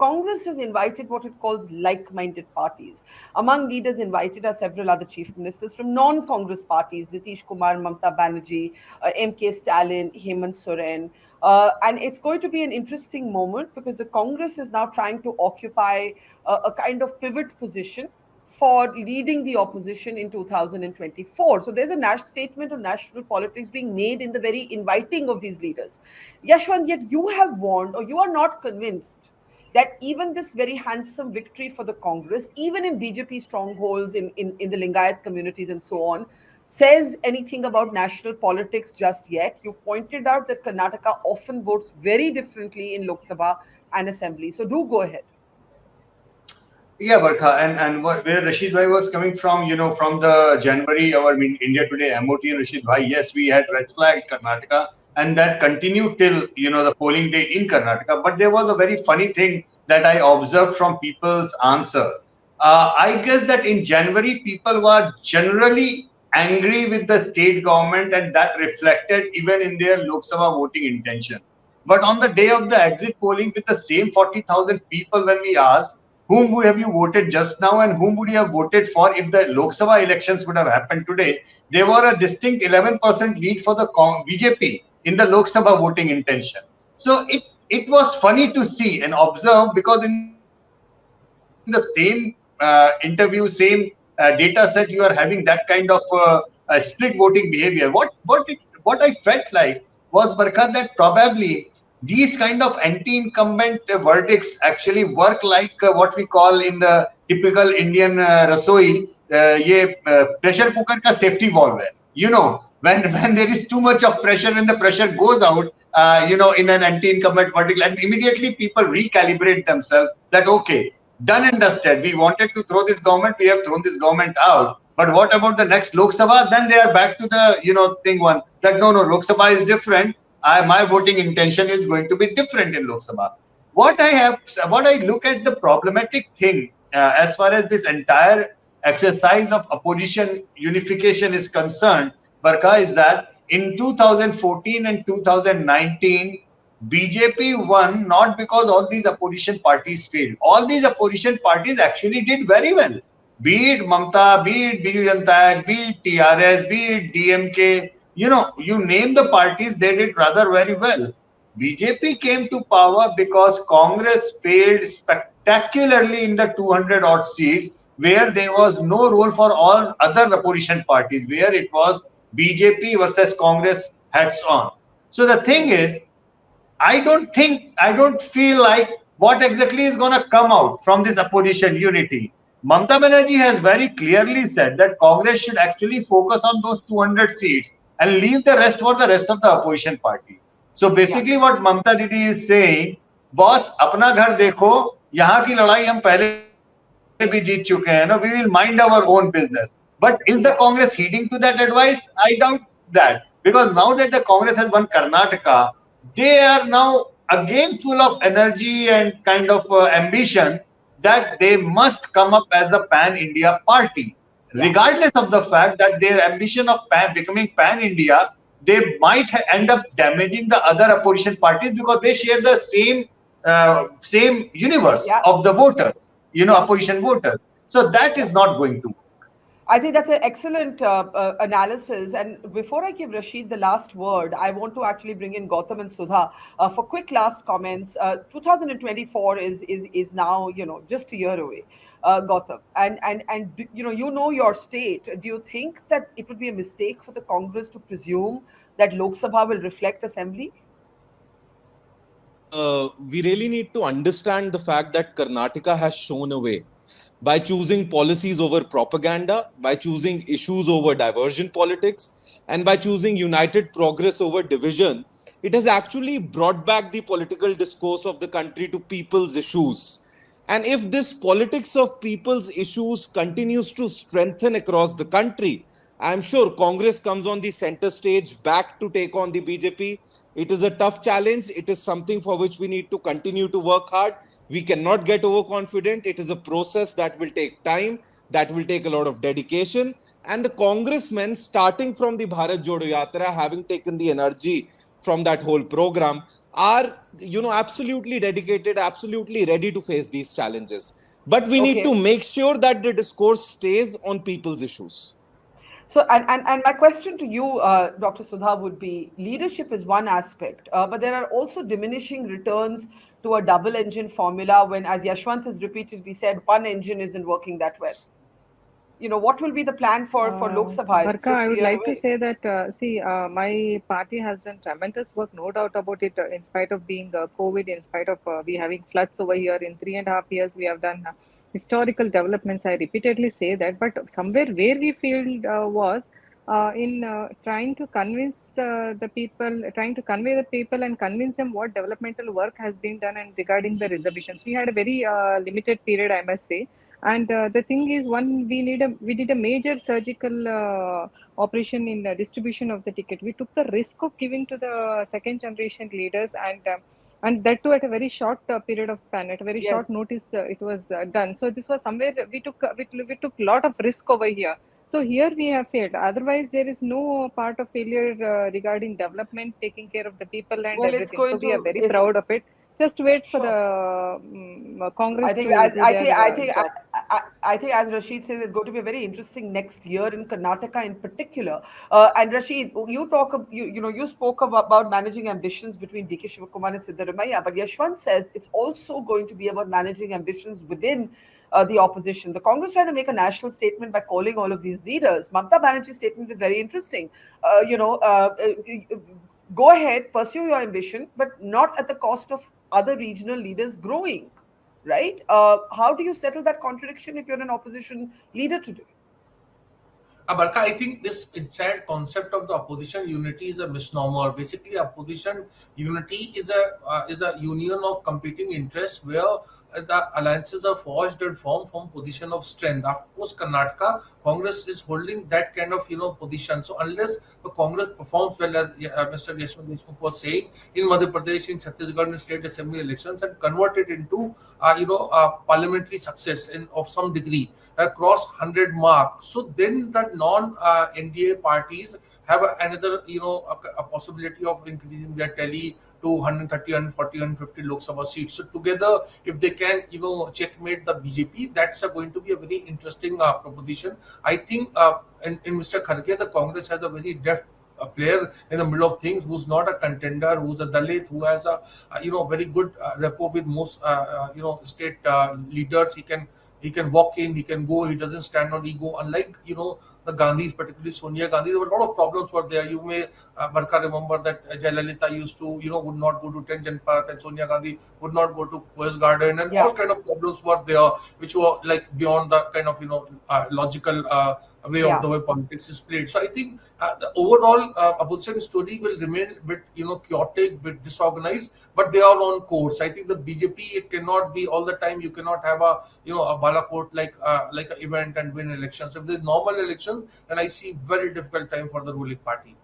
Congress has invited what it calls like-minded parties. Among leaders invited are several other chief ministers from non-Congress parties: Nitish Kumar, Mamata Banerjee, MK Stalin, Hemant Soren. And it's going to be an interesting moment because the Congress is now trying to occupy a kind of pivot position for leading the opposition in 2024. So there's a statement of national politics being made in the very inviting of these leaders. Yashwant, yet you have warned, or you are not convinced, that even this very handsome victory for the Congress, even in BJP strongholds in the Lingayat communities and so on, says anything about national politics just yet. You've pointed out that Karnataka often votes very differently in Lok Sabha and Assembly. So do go ahead. Yeah, Barkha, where Rashid Bhai was coming from, from the January, our India Today MOT and Rashid Bhai, yes, we had red flag Karnataka, and that continued till, the polling day in Karnataka. But there was a very funny thing that I observed from people's answer. I guess that in January, people were generally angry with the state government, and that reflected even in their Lok Sabha voting intention. But on the day of the exit polling, with the same 40,000 people, when we asked, whom would have you voted just now and whom would you have voted for if the Lok Sabha elections would have happened today? There were a distinct 11% lead for the BJP in the Lok Sabha voting intention. So it was funny to see and observe, because in the same interview, same data set, you are having that kind of split voting behavior. What I felt like was, Barkha, that probably these kind of anti-incumbent verdicts actually work like what we call in the typical Indian rasoi, pressure cooker ka safety valve hai. When there is too much of pressure, when the pressure goes out, in an anti-incumbent verdict, and immediately people recalibrate themselves that, okay, done and dusted. We wanted to throw this government, we have thrown this government out. But what about the next Lok Sabha? Then they are back to the, thing one, that no, Lok Sabha is different. My voting intention is going to be different in Lok Sabha. What I look at the problematic thing as far as this entire exercise of opposition unification is concerned, Barkha, is that in 2014 and 2019, BJP won not because all these opposition parties failed. All these opposition parties actually did very well. Be it Mamata, be it Biju Janata, be it TRS, be it DMK, you name the parties, they did rather very well. BJP came to power because Congress failed spectacularly in the 200 odd seats, where there was no role for all other opposition parties, where it was BJP versus Congress heads on. So the thing is, I don't feel like what exactly is going to come out from this opposition unity. Mamata Banerjee has very clearly said that Congress should actually focus on those 200 seats and leave the rest for the rest of the opposition parties. So basically what Mamata Didi is saying, boss, apna ghar dekho, yahan ki ladai hum pehle bhi jeet chuke hain, we will mind our own business. But is the Congress heeding to that advice? I doubt that. Because now that the Congress has won Karnataka, they are now again full of energy and kind of ambition that they must come up as a pan-India party. Regardless of the fact that their ambition of becoming pan-India, they might end up damaging the other opposition parties because they share the same universe of the voters, opposition voters. So that is not going to work. I think that's an excellent analysis. And before I give Rashid the last word, I want to actually bring in Gautam and Sudha for quick last comments. 2024 is now, just a year away, Gautam. And your state. Do you think that it would be a mistake for the Congress to presume that Lok Sabha will reflect Assembly? We really need to understand the fact that Karnataka has shown a way. By choosing policies over propaganda, by choosing issues over diversion politics, and by choosing united progress over division, it has actually brought back the political discourse of the country to people's issues. And if this politics of people's issues continues to strengthen across the country, I'm sure Congress comes on the center stage back to take on the BJP. It is a tough challenge. It is something for which we need to continue to work hard. We cannot get overconfident. It is a process that will take time, that will take a lot of dedication. And the congressmen, starting from the Bharat Jodo Yatra, having taken the energy from that whole program, are, absolutely dedicated, absolutely ready to face these challenges. But we need to make sure that the discourse stays on people's issues. So, and my question to you, Dr. Sudha, would be leadership is one aspect, but there are also diminishing returns to a double engine formula when, as Yashwant has repeatedly said, one engine isn't working that well. What will be the plan for Lok Sabha? It's Barka, just I a would year like to away. say that, my party has done tremendous work, no doubt about it, in spite of being COVID, in spite of we having floods over here. In 3.5 years, we have done historical developments. I repeatedly say that, but somewhere where we failed was in trying to convince the people, trying to convey the people and convince them what developmental work has been done and regarding the reservations. We had a very limited period, I must say. And the thing is, we did a major surgical operation in the distribution of the ticket. We took the risk of giving to the second generation leaders, and that too at a very short period of span, at a very short Yes. notice. It was done. So this was somewhere we took a lot of risk over here. So here we have failed. Otherwise, there is no part of failure regarding development, taking care of the people and Well, it's everything. So going we are to. very It's proud of it. Just wait for sure. the I Congress think, to as do their job. I think, as Rashid says, it's going to be a very interesting next year in Karnataka in particular. And Rashid, you spoke about managing ambitions between DK Shivakumar and Siddaramaiah, but Yashwant says it's also going to be about managing ambitions within the opposition. The Congress trying to make a national statement by calling all of these leaders. Mamata Banerjee's statement is very interesting. Go ahead, pursue your ambition, but not at the cost of other regional leaders growing, right? How do you settle that contradiction if you're an opposition leader today? Barka, I think this entire concept of the opposition unity is a misnomer. Basically, opposition unity is a union of competing interests where the alliances are forged and formed from position of strength. Of course, Karnataka Congress is holding that kind of position. So unless the Congress performs well, as Mr. Yashwant Deshmukh was saying, in Madhya Pradesh, in Chhattisgarh, in state assembly elections, and convert it into parliamentary success of some degree, cross 100 mark. So then the non-NDA parties have another, a possibility of increasing their tally to 130, 140, 150 Lok Sabha seats. So together, if they can, checkmate the BJP, that's going to be a very interesting proposition. I think in Mr. Kharge, the Congress has a very deft a player in the middle of things who's not a contender, who's a Dalit, who has a very good rapport with most state leaders. He can walk in, he can go, he doesn't stand on ego. Unlike the Gandhis, particularly Sonia Gandhi, there were a lot of problems were there. You may Barka remember that Jayalalitha used to would not go to 10 Janpat, and Sonia Gandhi would not go to Quest Garden, and Yeah. all kind of problems were there, which were like beyond the kind of logical way of the way politics is played. So I think the overall opposition story will remain a bit chaotic, bit disorganized, but they are on course. I think the BJP, it cannot be all the time. You cannot have a a Balakot like an event and win elections. If there's normal elections, then I see very difficult time for the ruling party.